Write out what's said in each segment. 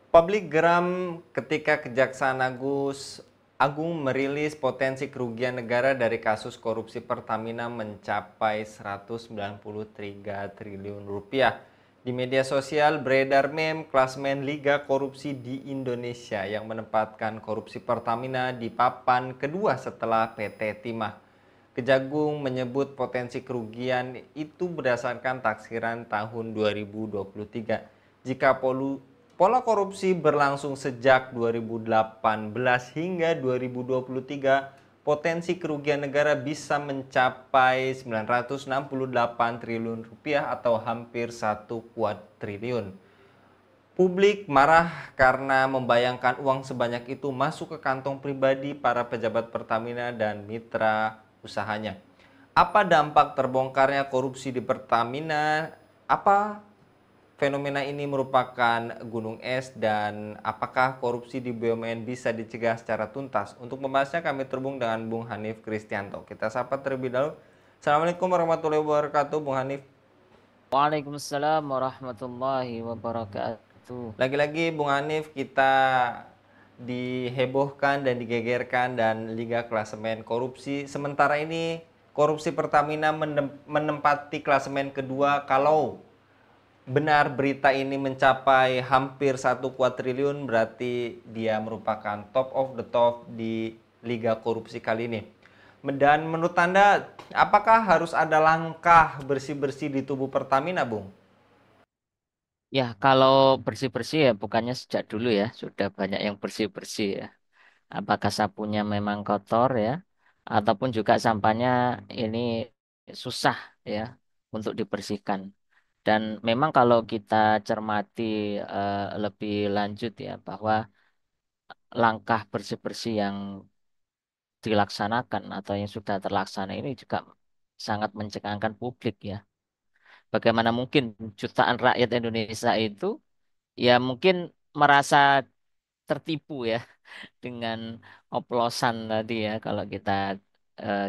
Publik geram ketika Kejaksaan Agung merilis potensi kerugian negara dari kasus korupsi Pertamina mencapai 193 triliun rupiah. Di media sosial beredar meme klasmen Liga Korupsi di Indonesia yang menempatkan korupsi Pertamina di papan kedua setelah PT Timah. Kejagung menyebut potensi kerugian itu berdasarkan taksiran tahun 2023. Jika pola korupsi berlangsung sejak 2018 hingga 2023, potensi kerugian negara bisa mencapai 968 triliun rupiah atau hampir 1 kuadriliun. Publik marah karena membayangkan uang sebanyak itu masuk ke kantong pribadi para pejabat Pertamina dan mitra usahanya. Apa dampak terbongkarnya korupsi di Pertamina? Apa fenomena ini merupakan gunung es dan apakah korupsi di BUMN bisa dicegah secara tuntas? Untuk membahasnya kami terhubung dengan Bung Hanif Kristianto. Kita sapa terlebih dahulu. Assalamualaikum warahmatullahi wabarakatuh, Bung Hanif. Waalaikumsalam warahmatullahi wabarakatuh. Lagi-lagi Bung Hanif, kita dihebohkan dan digegerkan dan Liga Klasemen korupsi. Sementara ini korupsi Pertamina menempati klasemen kedua. Kalau benar berita ini mencapai hampir 1 kuadriliun, berarti dia merupakan top of the top di Liga Korupsi kali ini. Dan menurut Anda, apakah harus ada langkah bersih-bersih di tubuh Pertamina, Bung? Ya, kalau bersih-bersih ya bukannya sejak dulu ya, sudah banyak yang bersih-bersih ya. Apakah sapunya memang kotor ya, ataupun juga sampahnya ini susah ya untuk dibersihkan. Dan memang kalau kita cermati lebih lanjut ya, bahwa langkah bersih-bersih yang dilaksanakan atau yang sudah terlaksana ini juga sangat mencengangkan publik ya. Bagaimana mungkin jutaan rakyat Indonesia itu ya mungkin merasa tertipu ya dengan oplosan tadi ya kalau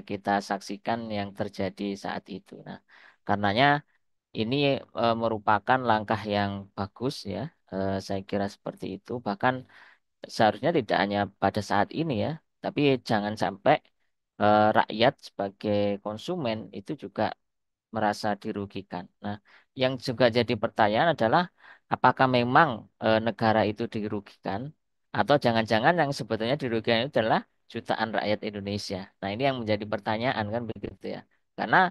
kita saksikan yang terjadi saat itu. Nah, karenanya ini merupakan langkah yang bagus ya. Saya kira seperti itu. Bahkan seharusnya tidak hanya pada saat ini ya, tapi jangan sampai rakyat sebagai konsumen itu juga merasa dirugikan. Nah, yang juga jadi pertanyaan adalah apakah memang negara itu dirugikan atau jangan-jangan yang sebetulnya dirugikan itu adalah jutaan rakyat Indonesia. Nah, ini yang menjadi pertanyaan kan begitu ya. Karena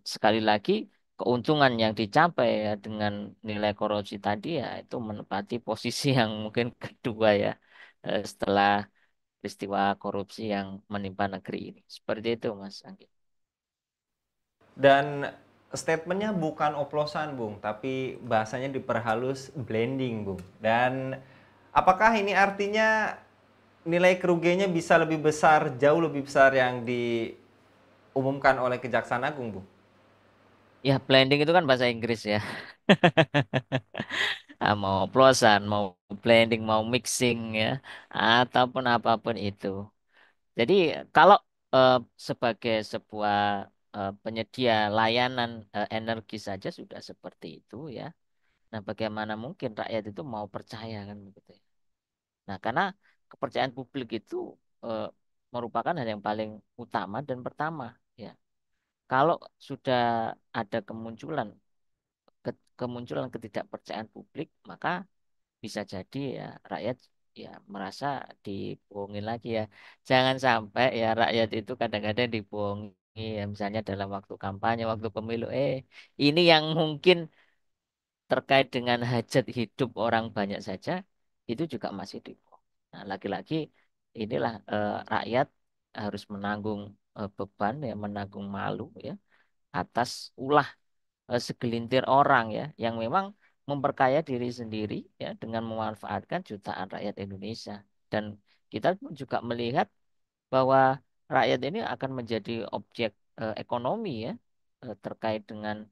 sekali lagi keuntungan yang dicapai ya dengan nilai korupsi tadi ya itu menempati posisi yang mungkin kedua ya setelah peristiwa korupsi yang menimpa negeri ini. Seperti itu, Mas Anggi. Dan statementnya bukan oplosan, Bung, tapi bahasanya diperhalus blending, Bung. Dan apakah ini artinya nilai kerugiannya bisa lebih besar, jauh lebih besar yang diumumkan oleh Kejaksaan Agung, Bung? Ya, blending itu kan bahasa Inggris ya. Mau oplosan, mau blending, mau mixing ya, ataupun apapun itu. Jadi kalau eh, sebagai sebuah penyedia layanan energi saja sudah seperti itu ya. Nah, bagaimana mungkin rakyat itu mau percaya kan begitu ya. Nah, karena kepercayaan publik itu eh, merupakan hal yang paling utama dan pertama ya. Kalau sudah ada kemunculan ketidakpercayaan publik, maka bisa jadi ya rakyat ya merasa dibohongi lagi ya. Jangan sampai ya rakyat itu kadang-kadang dibohongi ya, misalnya dalam waktu kampanye, waktu pemilu. Ini yang mungkin terkait dengan hajat hidup orang banyak saja, itu juga masih dibohongi. Nah, lagi-lagi inilah rakyat harus menanggung beban ya, menanggung malu ya atas ulah segelintir orang ya yang memang memperkaya diri sendiri ya dengan memanfaatkan jutaan rakyat Indonesia. Dan kita pun juga melihat bahwa rakyat ini akan menjadi objek ekonomi ya terkait dengan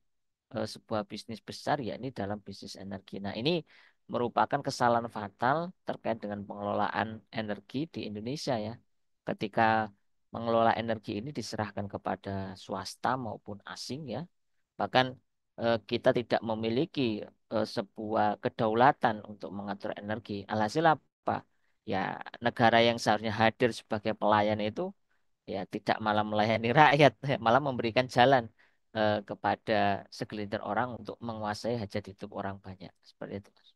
sebuah bisnis besar yakni dalam bisnis energi. Nah, ini merupakan kesalahan fatal terkait dengan pengelolaan energi di Indonesia ya. Ketika mengelola energi ini diserahkan kepada swasta maupun asing ya. Bahkan kita tidak memiliki sebuah kedaulatan untuk mengatur energi. Alhasil apa? Ya, negara yang seharusnya hadir sebagai pelayan itu ya tidak malah melayani rakyat, ya, malah memberikan jalan kepada segelintir orang untuk menguasai hajat hidup orang banyak. Seperti itu, Mas.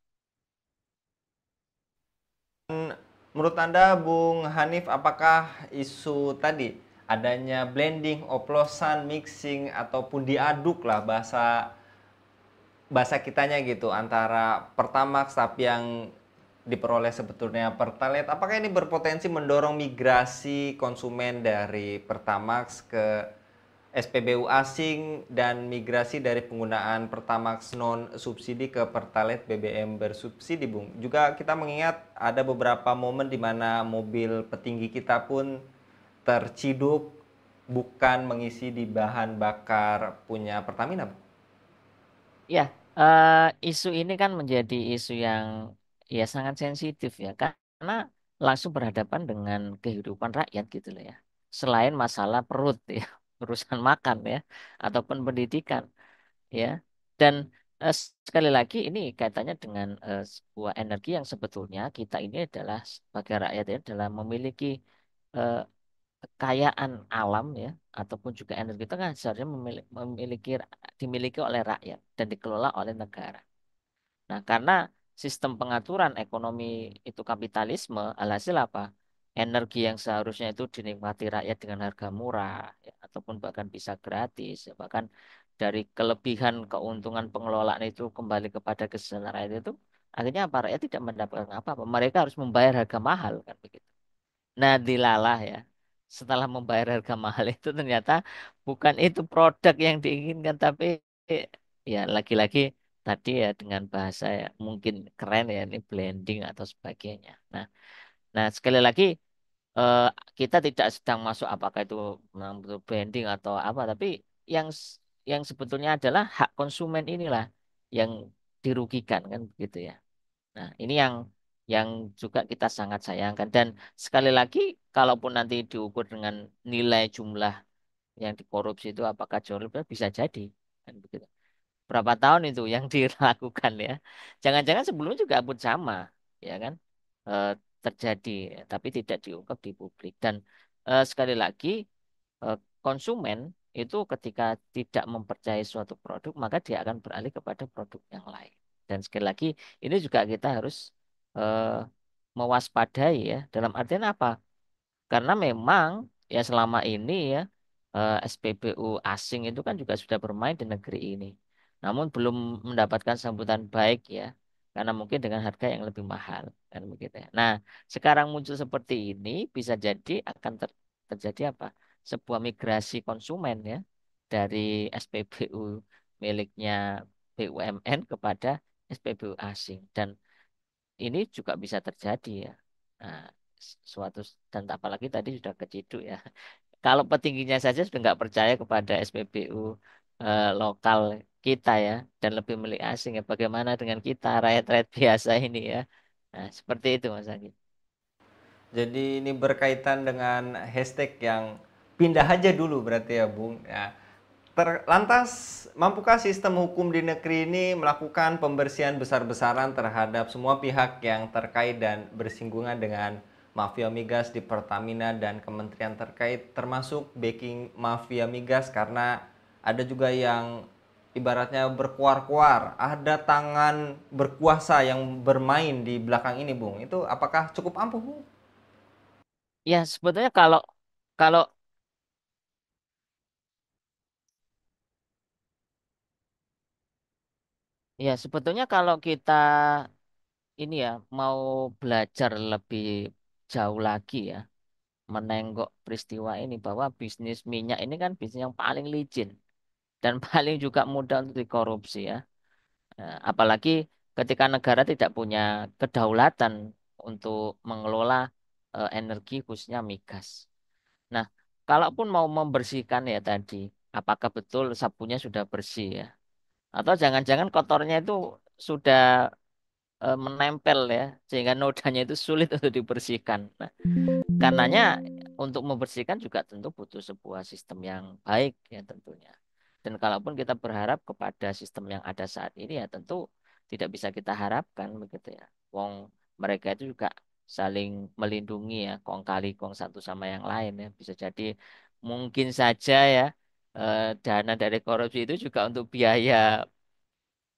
Menurut Anda, Bung Hanif, apakah isu tadi adanya blending, oplosan, mixing ataupun diaduk lah bahasa bahasa kitanya gitu antara Pertamax tapi yang diperoleh sebetulnya Pertalite, apakah ini berpotensi mendorong migrasi konsumen dari Pertamax ke SPBU asing dan migrasi dari penggunaan Pertamax non subsidi ke Pertalite BBM bersubsidi, Bung? Juga kita mengingat ada beberapa momen di mana mobil petinggi kita pun terciduk bukan mengisi di bahan bakar punya Pertamina, Bung. Ya, eh, isu ini kan menjadi isu yang ya sangat sensitif ya, karena langsung berhadapan dengan kehidupan rakyat gitu loh ya. Selain masalah perut ya, urusan makan ya, ataupun pendidikan ya. Dan sekali lagi ini kaitannya dengan sebuah energi yang sebetulnya kita ini adalah sebagai rakyat ya, adalah memiliki eh, kekayaan alam ya, ataupun juga energi itu kan seharusnya memiliki dimiliki oleh rakyat dan dikelola oleh negara. Nah, karena sistem pengaturan ekonomi itu kapitalisme, alhasil apa? Energi yang seharusnya itu dinikmati rakyat dengan harga murah, ya, ataupun bahkan bisa gratis, ya, bahkan dari kelebihan keuntungan pengelolaan itu kembali kepada kesejahteraan rakyat itu, akhirnya apa? Rakyat tidak mendapatkan apa-apa. Mereka harus membayar harga mahal kan begitu. Nah, dilalah ya. Setelah membayar harga mahal itu ternyata bukan itu produk yang diinginkan, tapi ya lagi-lagi tadi ya dengan bahasa ya mungkin keren ya ini blending atau sebagainya. Nah, sekali lagi eh, kita tidak sedang masuk apakah itu memang betul blending atau apa, tapi yang yang sebetulnya adalah hak konsumen inilah yang dirugikan kan begitu ya. Nah, ini yang juga kita sangat sayangkan. Dan sekali lagi, kalaupun nanti diukur dengan nilai jumlah yang dikorupsi itu apakah jauh lebih besar? Bisa jadi kan begitu. Berapa tahun itu yang dilakukan ya? Jangan-jangan sebelumnya juga pun sama, ya kan? Eh, terjadi, tapi tidak diungkap di publik. Dan sekali lagi, eh, konsumen itu ketika tidak mempercayai suatu produk, maka dia akan beralih kepada produk yang lain. Dan sekali lagi, ini juga kita harus eh, mewaspadai ya. Dalam artian apa? Karena memang ya selama ini ya SPBU asing itu kan juga sudah bermain di negeri ini. Namun belum mendapatkan sambutan baik ya. Karena mungkin dengan harga yang lebih mahal kan begitu ya. Nah, sekarang muncul seperti ini bisa jadi akan terjadi apa? Sebuah migrasi konsumen ya dari SPBU miliknya BUMN kepada SPBU asing, dan ini juga bisa terjadi ya. Nah, suatu dan apalagi tadi sudah keciduk ya. Kalau petingginya saja sudah nggak percaya kepada SPBU lokal kita ya dan lebih milik asing ya. Bagaimana dengan kita rakyat-rakyat biasa ini ya? Nah, seperti itu Mas Agi. Jadi ini berkaitan dengan hashtag yang pindah aja dulu berarti ya, Bung. Ya. Lantas, mampukah sistem hukum di negeri ini melakukan pembersihan besar-besaran terhadap semua pihak yang terkait dan bersinggungan dengan mafia migas di Pertamina dan kementerian terkait, termasuk backing mafia migas, karena ada juga yang ibaratnya berkuar-kuar, ada tangan berkuasa yang bermain di belakang ini, Bung. Itu apakah cukup ampuh, Bung? Ya sebetulnya kalau kalau ya sebetulnya kalau kita ini ya mau belajar lebih jauh lagi ya menenggok peristiwa ini bahwa bisnis minyak ini kan bisnis yang paling licin dan paling juga mudah untuk dikorupsi ya. Apalagi ketika negara tidak punya kedaulatan untuk mengelola energi khususnya migas. Nah, kalaupun mau membersihkan ya tadi, apakah betul sabunnya sudah bersih ya? Atau jangan-jangan kotornya itu sudah menempel ya, sehingga nodanya itu sulit untuk dibersihkan. Nah, karenanya untuk membersihkan juga tentu butuh sebuah sistem yang baik ya tentunya. Dan kalaupun kita berharap kepada sistem yang ada saat ini ya tentu tidak bisa kita harapkan begitu ya. Wong mereka itu juga saling melindungi ya, kong kali kong satu sama yang lain ya. Bisa jadi mungkin saja ya dana dari korupsi itu juga untuk biaya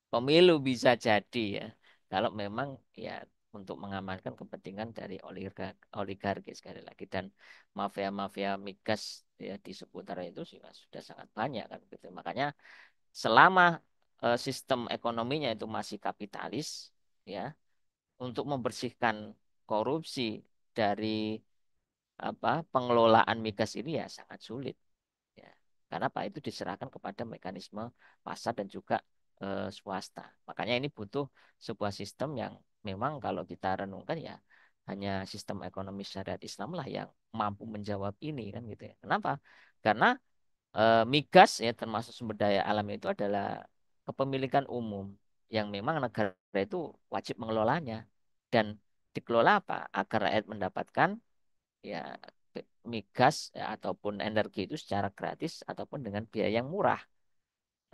pemilu bisa jadi ya. Kalau memang ya untuk mengamankan kepentingan dari oligarki sekali lagi dan mafia-mafia migas ya di seputar itu juga sudah sangat banyak kan gitu. Makanya selama sistem ekonominya itu masih kapitalis ya untuk membersihkan korupsi dari pengelolaan migas ini ya sangat sulit ya. Karena apa itu diserahkan kepada mekanisme pasar dan juga swasta. Makanya ini butuh sebuah sistem yang memang kalau kita renungkan ya hanya sistem ekonomi syariat Islam lah yang mampu menjawab ini kan gitu ya. Kenapa? Karena migas ya termasuk sumber daya alam itu adalah kepemilikan umum yang memang negara itu wajib mengelolanya dan dikelola apa agar rakyat mendapatkan ya migas ya, ataupun energi itu secara gratis ataupun dengan biaya yang murah.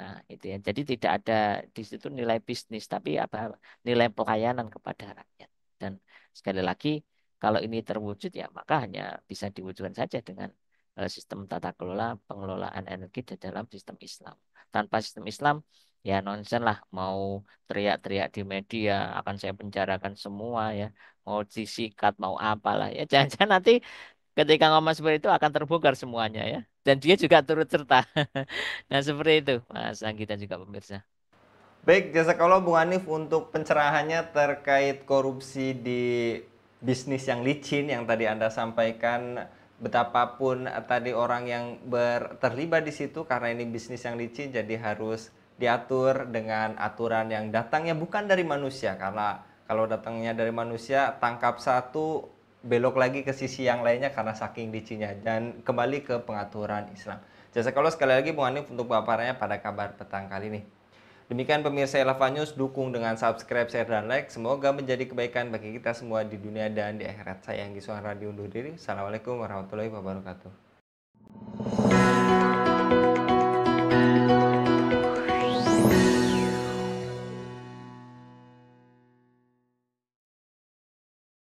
Nah, itu ya. Jadi tidak ada di situ nilai bisnis, tapi apa nilai pelayanan kepada rakyat. Dan sekali lagi, kalau ini terwujud ya maka hanya bisa diwujudkan saja dengan sistem tata kelola pengelolaan energi di dalam sistem Islam. Tanpa sistem Islam, ya nonsen lah. Mau teriak-teriak di media akan saya penjarakan semua ya, mau disikat, mau apalah ya. Jangan-jangan nanti ketika ngomong seperti itu akan terbongkar semuanya ya. Dan dia juga turut serta. Nah, seperti itu, Mas Anggi dan juga pemirsa. Baik, jazakallah Bung Hanif untuk pencerahannya terkait korupsi di bisnis yang licin yang tadi Anda sampaikan. Betapapun tadi orang yang terlibat di situ karena ini bisnis yang licin jadi harus diatur dengan aturan yang datangnya bukan dari manusia, karena kalau datangnya dari manusia tangkap satu belok lagi ke sisi yang lainnya karena saking licinnya, dan kembali ke pengaturan Islam. Jazakallah sekali lagi Bung Hanif untuk paparannya pada kabar petang kali ini. Demikian pemirsa Elava News, dukung dengan subscribe, share, dan like. Semoga menjadi kebaikan bagi kita semua di dunia dan di akhirat. Saya Anggi Suhan Radio undur diri. Assalamualaikum warahmatullahi wabarakatuh.